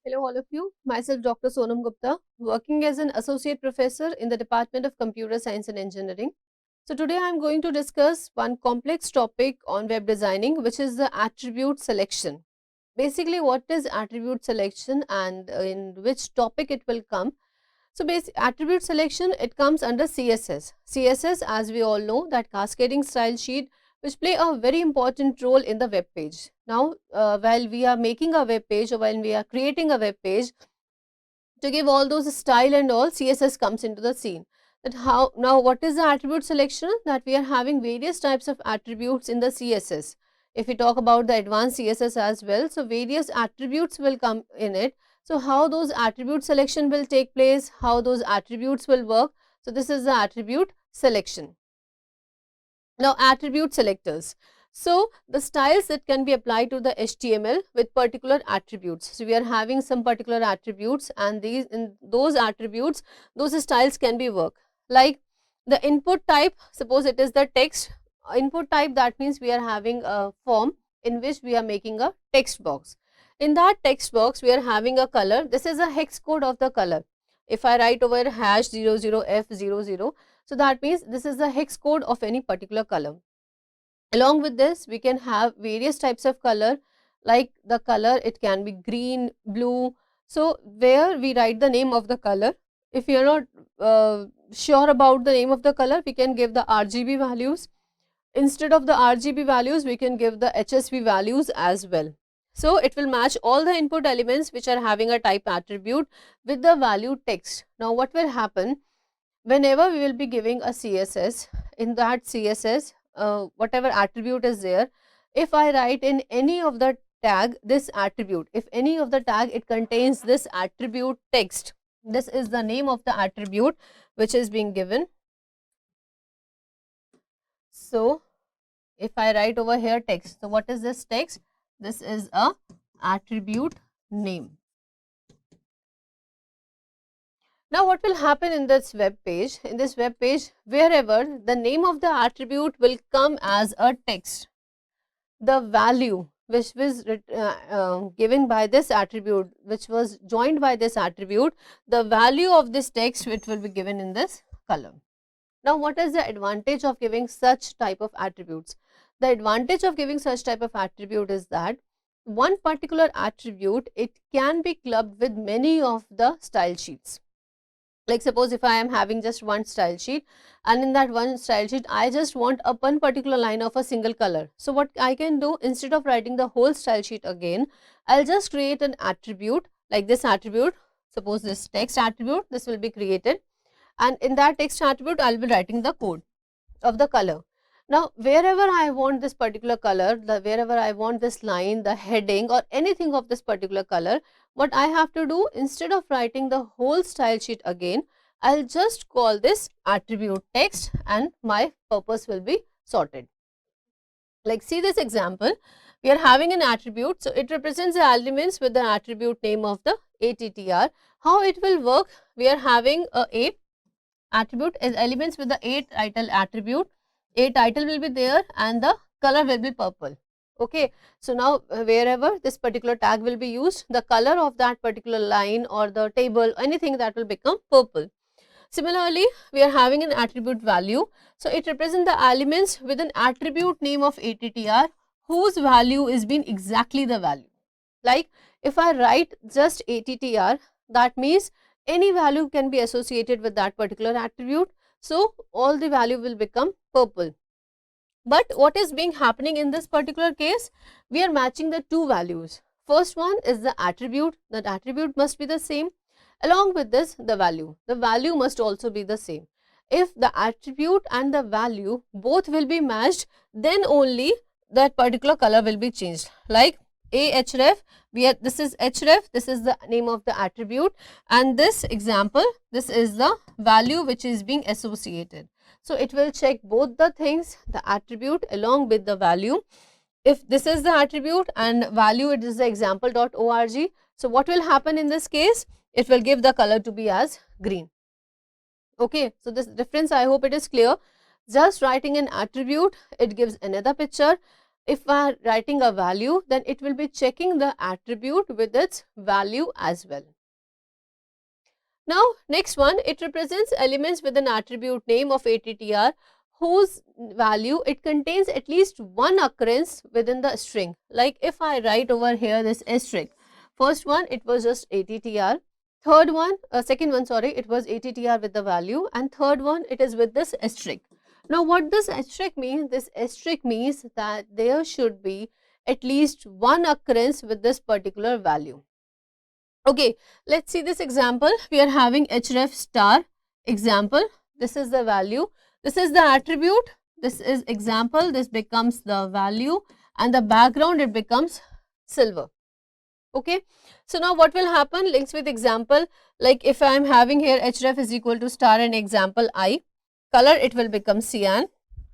Hello all of you, myself Dr. Sonam Gupta, working as an associate professor in the Department of Computer Science and Engineering. So today I am going to discuss one complex topic on web designing, which is the attribute selection. Basically, what is attribute selection and in which topic it will come. So attribute selection, it comes under CSS. CSS, as we all know, that cascading style sheet, which play a very important role in the web page. Now, while we are making a web page or while we are creating a web page, to give all those style and all, CSS comes into the scene. That how now what is the attribute selection? That we are having various types of attributes in the CSS. If we talk about the advanced CSS as well, so various attributes will come in it. So how those attribute selection will take place, how those attributes will work. So this is the attribute selection. Now attribute selectors. So the styles that can be applied to the HTML with particular attributes. So we are having some particular attributes, and these in those attributes, those styles can be worked. Like the input type, suppose it is the text input type, that means we are having a form in which we are making a text box. In that text box, we are having a color. This is a hex code of the color. If I write over #00F00, so that means this is the hex code of any particular color. Along with this, we can have various types of color, like the color, it can be green, blue. So where we write the name of the color, if you are not sure about the name of the color, we can give the RGB values. Instead of the RGB values, we can give the HSV values as well. So it will match all the input elements which are having a type attribute with the value text. Now what will happen, whenever we will be giving a CSS, in that CSS, whatever attribute is there, if I write in any of the tag this attribute, if any of the tag it contains this attribute text, this is the name of the attribute which is being given. So if I write over here text, so what is this text? This is a attribute name. Now what will happen in this web page? In this web page, wherever the name of the attribute will come as a text, the value which was given by this attribute, which was joined by this attribute, the value of this text which will be given in this column. Now what is the advantage of giving such type of attributes? The advantage of giving such type of attribute is that one particular attribute, it can be clubbed with many of the style sheets. Like suppose if I am having just one style sheet, and in that one style sheet I just want a one particular line of a single color. So what I can do, instead of writing the whole style sheet again, I'll just create an attribute like this attribute. Suppose this text attribute, this will be created, and in that text attribute I'll be writing the code of the color. Now wherever I want this particular color, wherever I want this line, the heading or anything of this particular color, what I have to do, instead of writing the whole style sheet again, I'll just call this attribute text and my purpose will be sorted. Like see this example, we are having an attribute, so it represents the elements with the attribute name of the ATTR. How it will work, we are having a attribute as elements with the A title attribute. A title will be there and the color will be purple. Okay, so now wherever this particular tag will be used, the color of that particular line or the table, anything, that will become purple. Similarly, we are having an attribute value, so it represents the elements with an attribute name of ATTR whose value is being exactly the value. Like if I write just ATTR, that means any value can be associated with that particular attribute, so all the value will become purple. But what is being happening in this particular case, we are matching the two values. First one is the attribute, that attribute must be the same. Along with this, the value must also be the same. If the attribute and the value both will be matched, then only that particular color will be changed. Like href, this is href, this is the name of the attribute, and this example, this is the value which is being associated. So it will check both the things, the attribute along with the value. If this is the attribute and value, it is the example.org. So what will happen in this case, it will give the color to be as green. Okay, so this difference, I hope it is clear. Just writing an attribute, it gives another picture. if we are writing a value, then it will be checking the attribute with its value as well. Now, next one, it represents elements with an attribute name of ATTR whose value it contains at least one occurrence within the string. Like if I write over here this asterisk, first one it was just ATTR, third one, second one sorry, it was ATTR with the value, and third one it is with this asterisk. Now, what this asterisk means? This asterisk means that there should be at least one occurrence with this particular value. Okay, let's see this example. We are having href star example. This is the value. This is the attribute. This is example. This becomes the value, and the background it becomes silver. Okay. So now what will happen? Links with example. Like if I am having here href is equal to star and example I, color it will become cyan.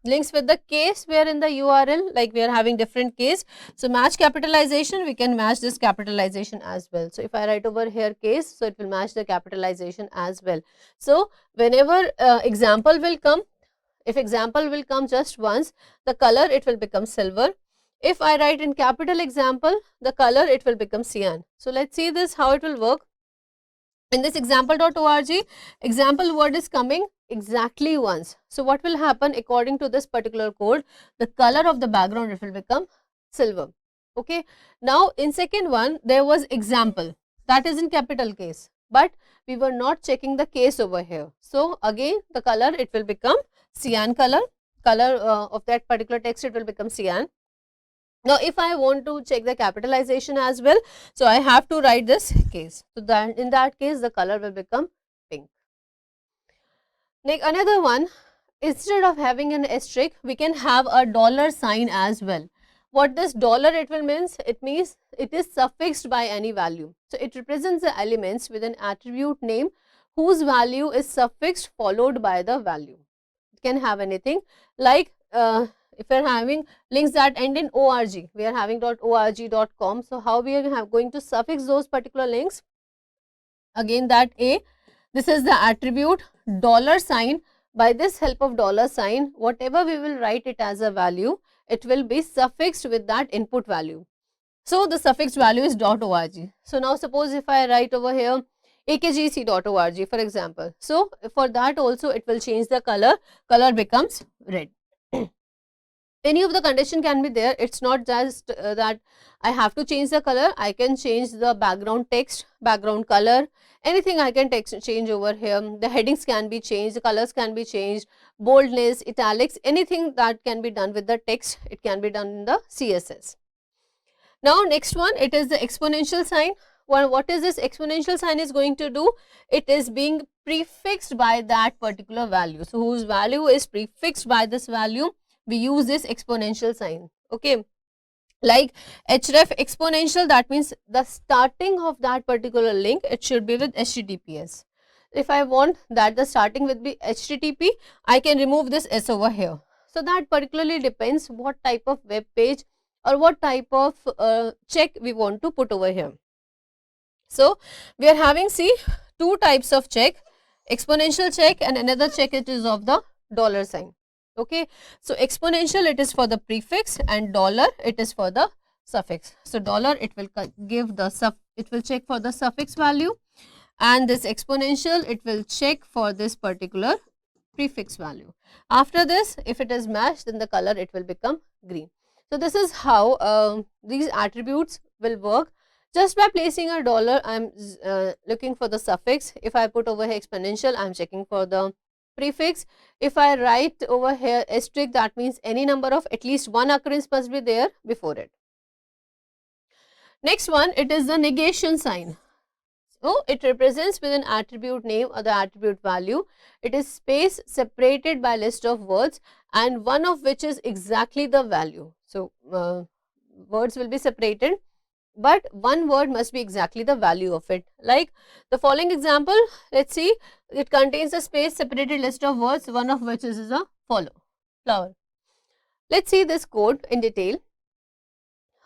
Links with the case where in the URL, like we are having different case. So match capitalization, we can match this capitalization as well. So if I write over here case, so it will match the capitalization as well. So whenever example will come, if example will come just once, the color it will become silver. If I write in capital example, the color it will become cyan. So let's see this how it will work. In this example.org, example word is coming exactly once. So what will happen according to this particular code? The color of the background it will become silver. Okay. Now in second one there was example, that is in capital case, but we were not checking the case over here. So again the color it will become cyan color, of that particular text it will become cyan. Now, if I want to check the capitalization as well, so I have to write this case. So, then in that case, the color will become pink. Next, another one, instead of having an asterisk, we can have a dollar sign as well. What this dollar it will means? It means it is suffixed by any value. So, it represents the elements with an attribute name whose value is suffixed followed by the value. It can have anything like if we are having links that end in org, we are having .org.com. So, how we are going to suffix those particular links? Again that A, this is the attribute dollar sign. By this help of dollar sign, whatever we will write it as a value, it will be suffixed with that input value. So, the suffix value is .org. So, now suppose if I write over here AKGEC.org for example. So, for that also it will change the color becomes red. Any of the condition can be there. It's not just that I have to change the color. I can change the background text, background color, anything I can change over here. The headings can be changed, the colors can be changed, boldness, italics, anything that can be done with the text, it can be done in the CSS. Now, next one, it is the exponential sign. Well, what is this exponential sign is going to do? It is being prefixed by that particular value. So, whose value is prefixed by this value, we use this exponential sign. Okay, like href exponential, that means the starting of that particular link it should be with HTTPS. If I want that the starting will be HTTP, I can remove this S over here. So that particularly depends what type of web page or what type of check we want to put over here. So we are having, see, two types of check, exponential check and another check it is of the dollar sign. Okay, so exponential it is for the prefix and dollar it is for the suffix. So dollar it will give the it will check for the suffix value, and this exponential it will check for this particular prefix value. After this, if it is matched, then the color it will become green. So this is how these attributes will work. Just by placing a dollar, I am looking for the suffix. If I put over here exponential, I am checking for the prefix. If I write over here asterisk, that means any number of at least one occurrence must be there before it. Next one, it is the negation sign. So it represents with an attribute name or the attribute value. It is space separated by list of words and one of which is exactly the value. So words will be separated, but one word must be exactly the value of it. Like the following example, let's see, it contains a space separated list of words, one of which is a flower. Let's see this code in detail.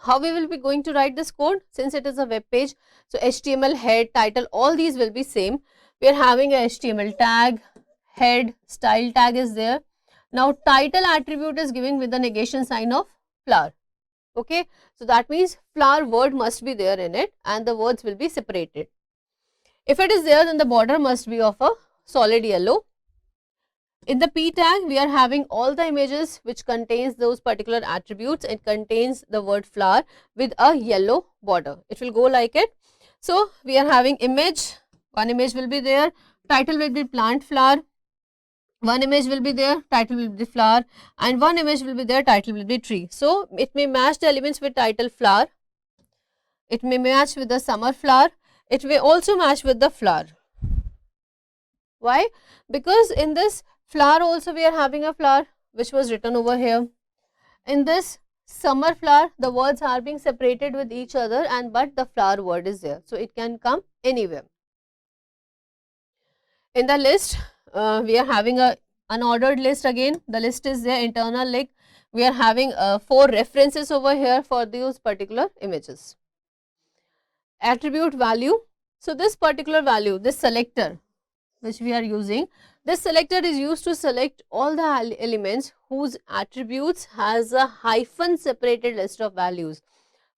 How we will be going to write this code, since it is a web page. So HTML, head, title, all these will be same. We are having a HTML tag, head, style tag is there. Now title attribute is given with the negation sign of flower. Okay, so that means flower word must be there in it and the words will be separated. If it is there, then the border must be of a solid yellow. In the p tag, we are having all the images which contains those particular attributes. It contains the word flower with a yellow border. It will go like it. So we are having image, one image will be there, title will be plant flower, one image will be there, title will be flower, and one image will be there, title will be tree. So it may match the elements with title flower, it may match with the summer flower, it may also match with the flower. Why? Because in this flower also we are having a flower which was written over here. In this summer flower, the words are being separated with each other and but the flower word is there. So it can come anywhere. In the list, we are having a unordered list again. The list is there, internal link. We are having 4 references over here for those particular images. Attribute value. So this particular value, this selector which we are using, this selector is used to select all the elements whose attributes has a hyphen separated list of values.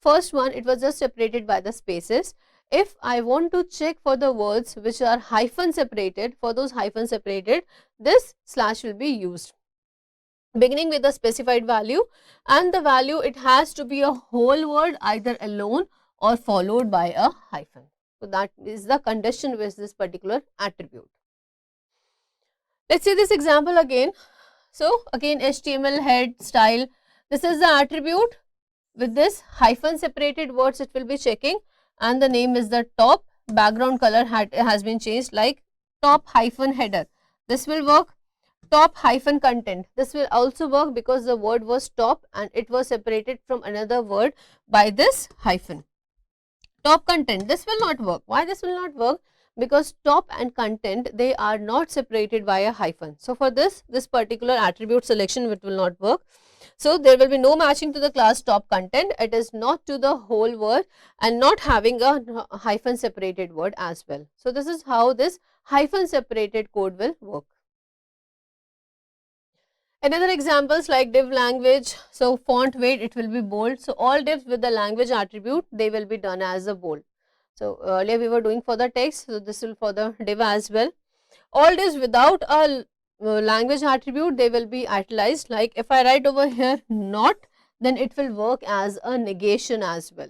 First one, it was just separated by the spaces. If I want to check for the words which are hyphen separated, for those hyphen separated, this slash will be used. Beginning with the specified value, and the value, it has to be a whole word either alone or followed by a hyphen. So that is the condition with this particular attribute. Let's see this example again. So again, HTML head style, this is the attribute. With this hyphen separated words it will be checking, and the name is the top. Background color has been changed like top hyphen header. This will work. Top hyphen content, this will also work because the word was top and it was separated from another word by this hyphen. Top content, this will not work. Why this will not work? Because top and content, they are not separated by a hyphen. So for this particular attribute selection, it will not work. So there will be no matching to the class top content. It is not to the whole word and not having a hyphen separated word as well. So this is how this hyphen separated code will work. Another examples like div language. So font weight, it will be bold. So all divs with the language attribute, they will be done as a bold. So earlier we were doing for the text, so this will for the div as well. All divs without a language attribute, they will be italicized. Like if I write over here not, then it will work as a negation as well.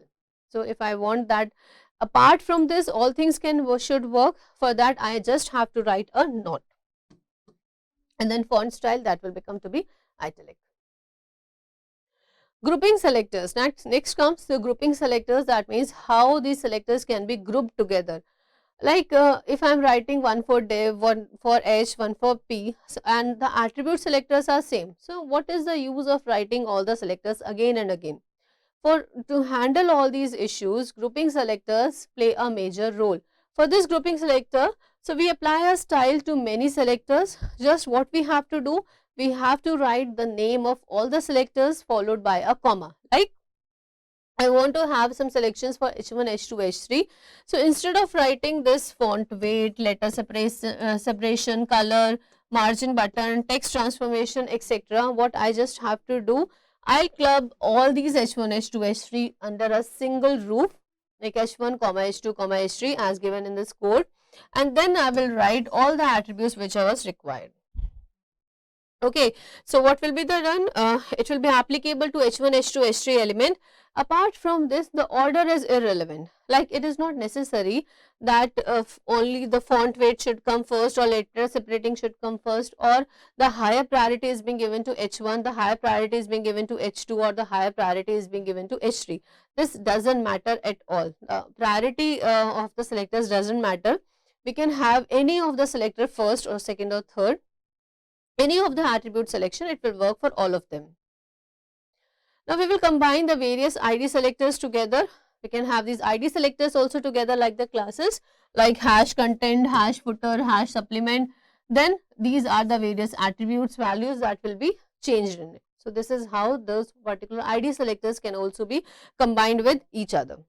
So if I want that apart from this all things should work, for that I just have to write a not. And then font style, that will become to be italic. Grouping selectors. Next comes the grouping selectors. That means how these selectors can be grouped together. Like if I am writing one for div, one for h, one for p, and the attribute selectors are same. So what is the use of writing all the selectors again and again? To handle all these issues, grouping selectors play a major role. For this grouping selector, so we apply a style to many selectors. Just what we have to do, we have to write the name of all the selectors followed by a comma. Like I want to have some selections for H1, H2, H3. So instead of writing this font weight, letter separation, color, margin button, text transformation, etc., what I just have to do, I'll club all these H1, H2, H3 under a single roof, like H1, H2, H3 as given in this code, and then I will write all the attributes which I was required. Okay, so what will be the run? It will be applicable to H1, H2, H3 element. Apart from this, the order is irrelevant. Like it is not necessary that only the font weight should come first or letter separating should come first, or the higher priority is being given to H1, the higher priority is being given to H2, or the higher priority is being given to H3. This doesn't matter at all. Priority of the selectors doesn't matter. We can have any of the selector first or second or third. Any of the attribute selection, it will work for all of them. Now we will combine the various ID selectors together. We can have these ID selectors also together like the classes, like hash content, hash footer, hash supplement. Then these are the various attributes, values that will be changed in it. So this is how those particular ID selectors can also be combined with each other.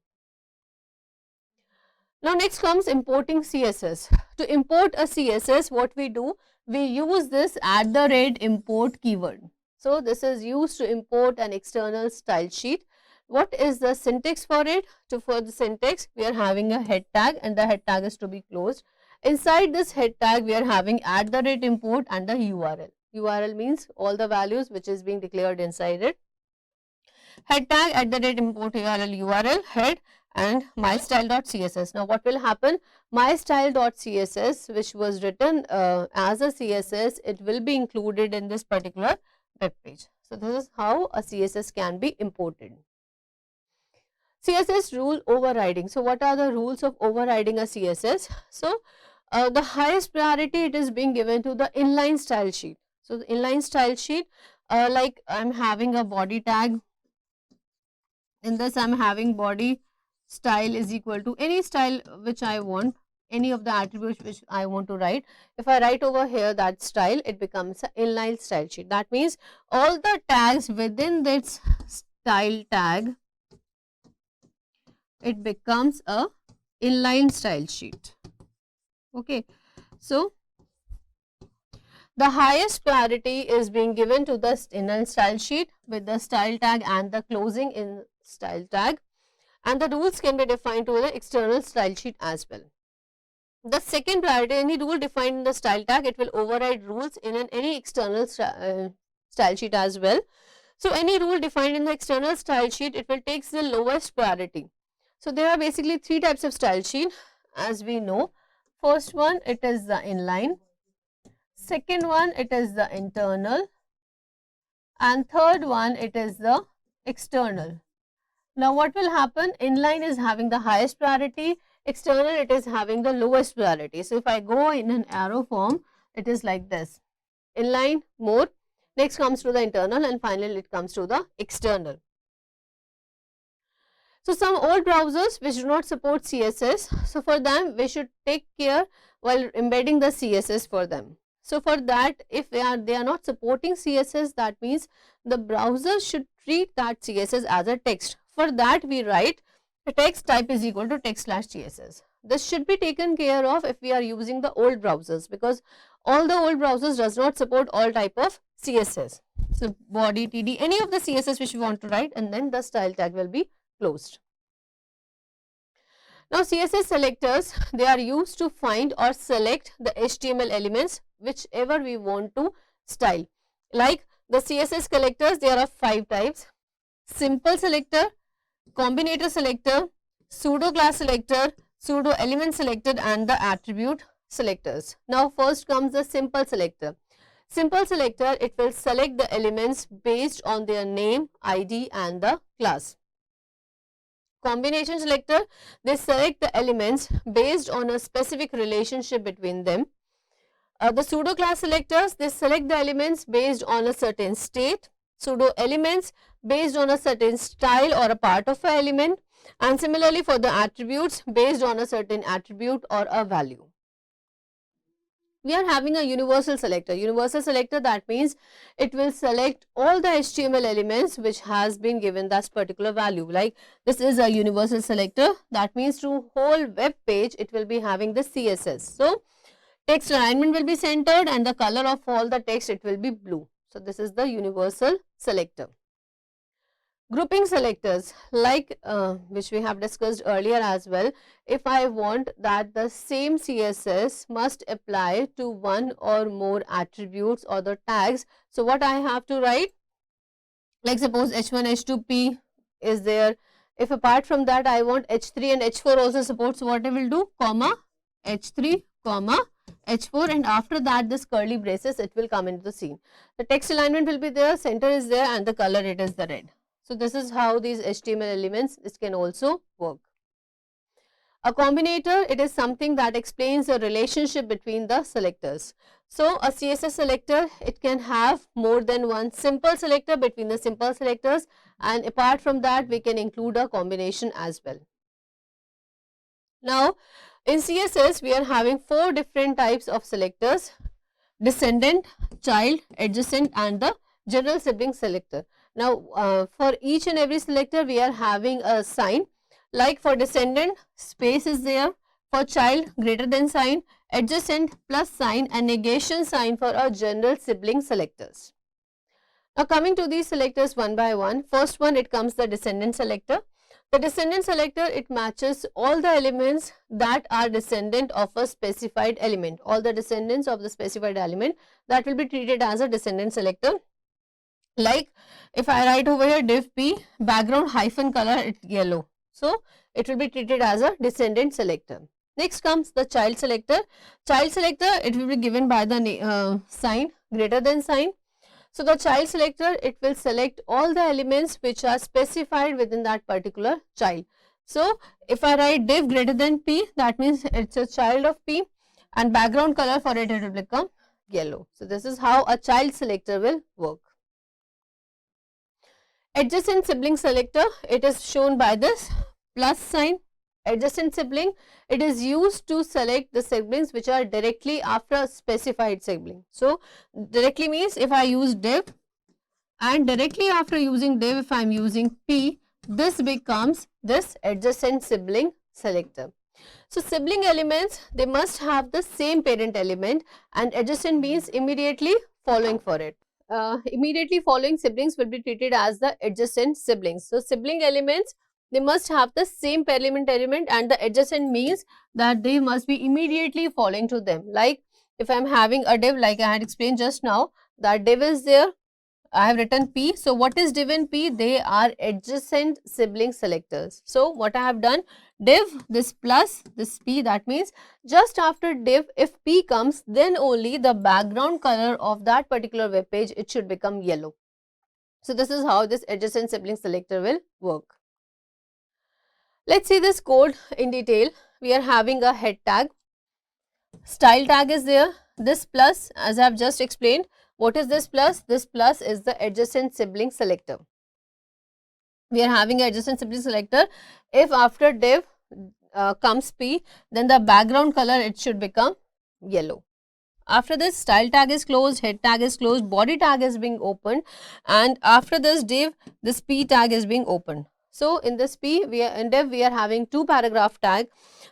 Now next comes importing CSS. To import a CSS, what we do, we use this @ import keyword. So this is used to import an external style sheet. What is the syntax for it? For the syntax, we are having a head tag and the head tag is to be closed. Inside this head tag, we are having @import and the URL. URL means all the values which is being declared inside it. Head tag @import URL head and mystyle.css. Now what will happen? Mystyle.css, which was written as a CSS, it will be included in this particular web page. So this is how a CSS can be imported. CSS rule overriding. So what are the rules of overriding a CSS? So the highest priority it is being given to the inline style sheet. So the inline style sheet, like I'm having a body tag. In this I'm having body style is equal to any style which I want, any of the attributes which I want to write. If I write over here that style, it becomes an inline style sheet. That means all the tags within this style tag, it becomes a inline style sheet. Okay, so the highest priority is being given to the inline style sheet with the style tag and the closing in style tag, and the rules can be defined to the external style sheet as well. The second priority, any rule defined in the style tag, it will override rules in any external style sheet as well. So any rule defined in the external style sheet, it will take the lowest priority. So there are basically three types of style sheet as we know. First one, it is the inline. Second one, it is the internal. And third one, it is the external. Now what will happen? Inline is having the highest priority, external it is having the lowest priority. So if I go in an arrow form, it is like this. Inline more, next comes to the internal, and finally it comes to the external. So some old browsers which do not support CSS, so for them we should take care while embedding the CSS for them. So for that, if they are not supporting CSS, that means the browser should treat that CSS as a text. For that we write the text type is equal to text/CSS. This should be taken care of if we are using the old browsers, because all the old browsers does not support all type of CSS. So body, TD, any of the CSS which we want to write, and then the style tag will be closed. Now CSS selectors, they are used to find or select the HTML elements whichever we want to style. Like the CSS selectors, there are 5 types: simple selector, combinator selector, pseudo class selector, pseudo element selector, and the attribute selectors. Now first comes the simple selector. Simple selector, it will select the elements based on their name, ID, and the class. Combination selector, they select the elements based on a specific relationship between them. The pseudo class selectors, they select the elements based on a certain state. Pseudo elements based on a certain style or a part of an element, and similarly for the attributes based on a certain attribute or a value. We are having a universal selector. Universal selector, that means it will select all the HTML elements which has been given that particular value. Like this is a universal selector, that means to whole web page it will be having the CSS. So text alignment will be centered and the color of all the text it will be blue. So this is the universal selector. Grouping selectors, like which we have discussed earlier as well. If I want that the same CSS must apply to one or more attributes or the tags, so what I have to write? Like suppose H1, H2, P is there. If apart from that I want H3 and H4 also supports, so what I will do? Comma H3, comma H4, and after that this curly braces it will come into the scene. The text alignment will be there, center is there, and the color it is the red. So this is how these HTML elements this can also work. A combinator, it is something that explains the relationship between the selectors. So a CSS selector, it can have more than one simple selector between the simple selectors, and apart from that we can include a combination as well. Now in CSS we are having 4 different types of selectors: descendant, child, adjacent, and the general sibling selector. Now for each and every selector we are having a sign. Like for descendant, space is there; for child, greater than sign; adjacent, plus sign; and negation sign for our general sibling selectors. Now coming to these selectors one by one, first one it comes the descendant selector. The descendant selector, it matches all the elements that are descendant of a specified element, all the descendants of the specified element that will be treated as a descendant selector. Like if I write over here div p background hyphen color it's yellow, so it will be treated as a descendant selector. Next comes the child selector. Child selector, it will be given by the sign greater than sign. So the child selector, it will select all the elements which are specified within that particular child. So if I write div greater than p, that means it's a child of p, and background color for it will become yellow. So this is how a child selector will work. Adjacent sibling selector, it is shown by this plus sign. Adjacent sibling, it is used to select the siblings which are directly after a specified sibling. So directly means if I use div, and directly after using div, if I am using p, this becomes this adjacent sibling selector. So sibling elements, they must have the same parent element, and adjacent means immediately following for it. Immediately following siblings will be treated as the adjacent siblings. So sibling elements, they must have the same parent element, and the adjacent means that they must be immediately following to them. Like if I am having a div, like I had explained just now, that div is there, I have written p. So what is div and p? They are adjacent sibling selectors. So what I have done, div this plus this p, that means just after div, if p comes, then only the background color of that particular web page, it should become yellow. So this is how this adjacent sibling selector will work. Let's see this code in detail. We are having a head tag, style tag is there, this plus, as I have just explained. What is this plus? This plus is the adjacent sibling selector. We are having an adjacent sibling selector. If after div comes p, then the background color, it should become yellow. After this, style tag is closed, head tag is closed, body tag is being opened, and after this div, this p tag is being opened. So in this p, in div, we are having two paragraph tag,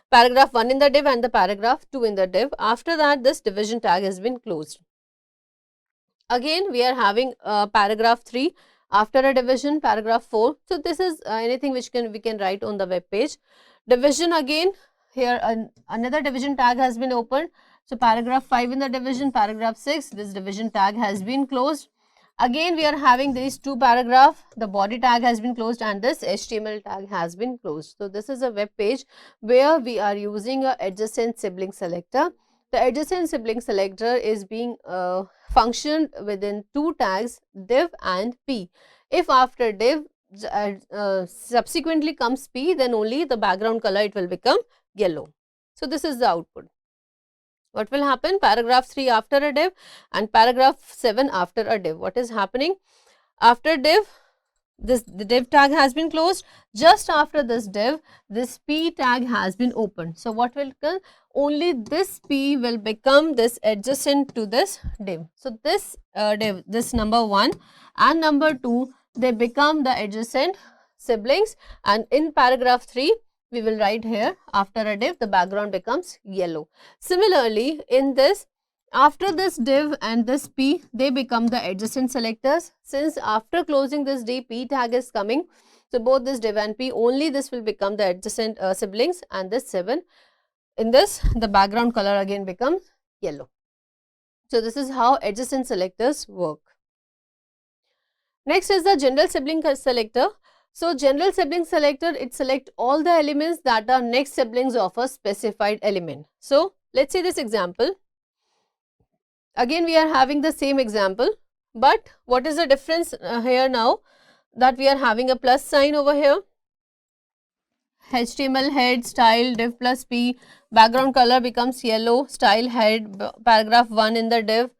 paragraph 1 in the div and the paragraph 2 in the div. After that, this division tag has been closed. Again, we are having paragraph 3 after a division, paragraph 4. So this is anything which we can write on the web page. Division, again here another division tag has been opened. So paragraph 5 in the division, paragraph 6, this division tag has been closed. Again, we are having these two paragraph, the body tag has been closed and this HTML tag has been closed. So this is a web page where we are using a adjacent sibling selector. The adjacent sibling selector is being functioned within two tags, div and p. If after div subsequently comes p, then only the background color, it will become yellow. So this is the output. What will happen? Paragraph 3 after a div and paragraph 7 after a div. What is happening? After div, the div tag has been closed. Just after this div, this p tag has been opened. So what will come? Only this p will become this adjacent to this div. So this div, this number 1 and number 2, they become the adjacent siblings, and in paragraph 3, we will write here after a div, the background becomes yellow. Similarly, in this, after this div and this p, they become the adjacent selectors. Since after closing this div, p tag is coming, so both this div and p, only this will become the adjacent siblings, and this 7. In this, the background color again becomes yellow. So this is how adjacent selectors work. Next is the general sibling selector. So general sibling selector, it selects all the elements that are next siblings of a specified element. So let's see this example. Again, we are having the same example, but what is the difference here now? That we are having a plus sign over here. HTML head, style, div plus p, background color becomes yellow, style head, paragraph 1 in the div,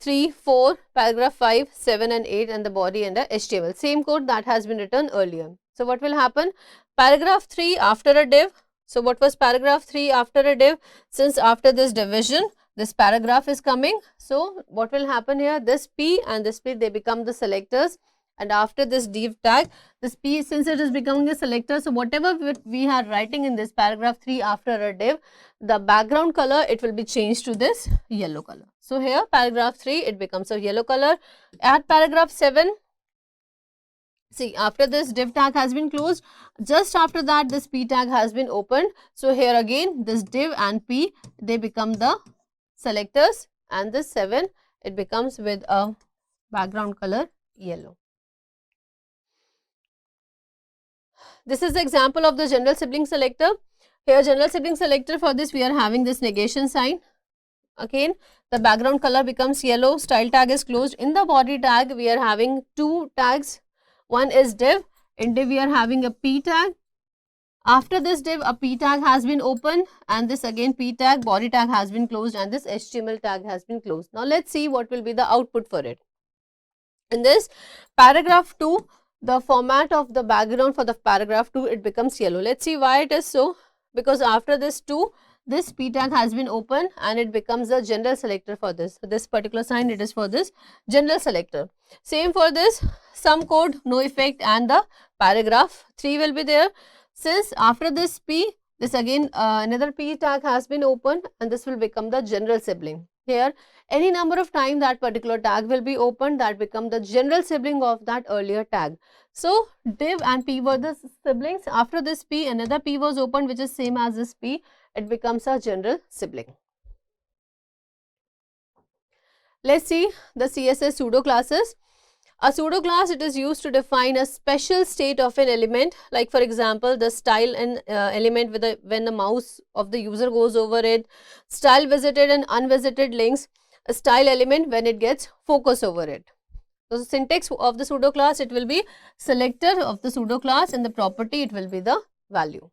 3, 4, paragraph 5, 7 and 8 and the body and the HTML. Same code that has been written earlier. So what will happen? Paragraph 3 after a div. So what was paragraph 3 after a div? Since after this division, this paragraph is coming. So what will happen here? This p and this p, they become the selectors, And after this div tag, this P, since it is becoming a selector, so whatever we are writing in this paragraph 3 after a div, the background color, it will be changed to this yellow color. So here paragraph 3, it becomes a yellow color. At paragraph 7, see, after this div tag has been closed, just after that this P tag has been opened. So here again this div and P, they become the selectors, and this 7, it becomes with a background color yellow. This is the example of the general sibling selector. Here general sibling selector, for this we are having this negation sign. Again the background color becomes yellow, style tag is closed. In the body tag we are having 2 tags. One is div. In div we are having a P tag. After this div, a P tag has been opened, and this again P tag, body tag has been closed, and this HTML tag has been closed. Now let's see what will be the output for it. In this paragraph 2, the format of the background for the paragraph 2, it becomes yellow. Let's see why it is so. Because after this 2, this P tag has been opened and it becomes a general selector for this. So this particular sign, it is for this general selector. Same for this sum code, no effect, and the paragraph 3 will be there. Since after this P, this again another P tag has been opened, and this will become the general sibling. Here any number of times that particular tag will be opened, that become the general sibling of that earlier tag. So div and P were the siblings. After this P, another P was opened which is same as this P, it becomes a general sibling. Let's see the CSS pseudo classes. A pseudo class, it is used to define a special state of an element, like for example the style and element with when the mouse of the user goes over it, style visited and unvisited links, a style element when it gets focus over it. So the syntax of the pseudo class, it will be selector of the pseudo class, and the property, it will be the value.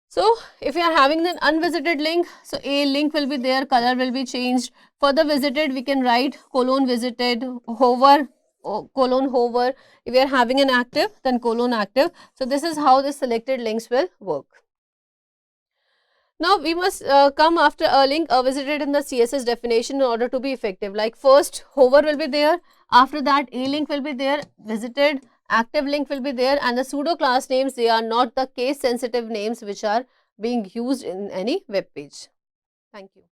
So if you are having an unvisited link, so a link will be there, color will be changed. For the visited, we can write colon visited, hover, colon hover. If we are having an active, then colon active. So this is how the selected links will work. Now we must come after a link visited in the CSS definition in order to be effective. Like first hover will be there, after that a link will be there, visited, active link will be there, and the pseudo class names, they are not the case sensitive names which are being used in any web page. Thank you.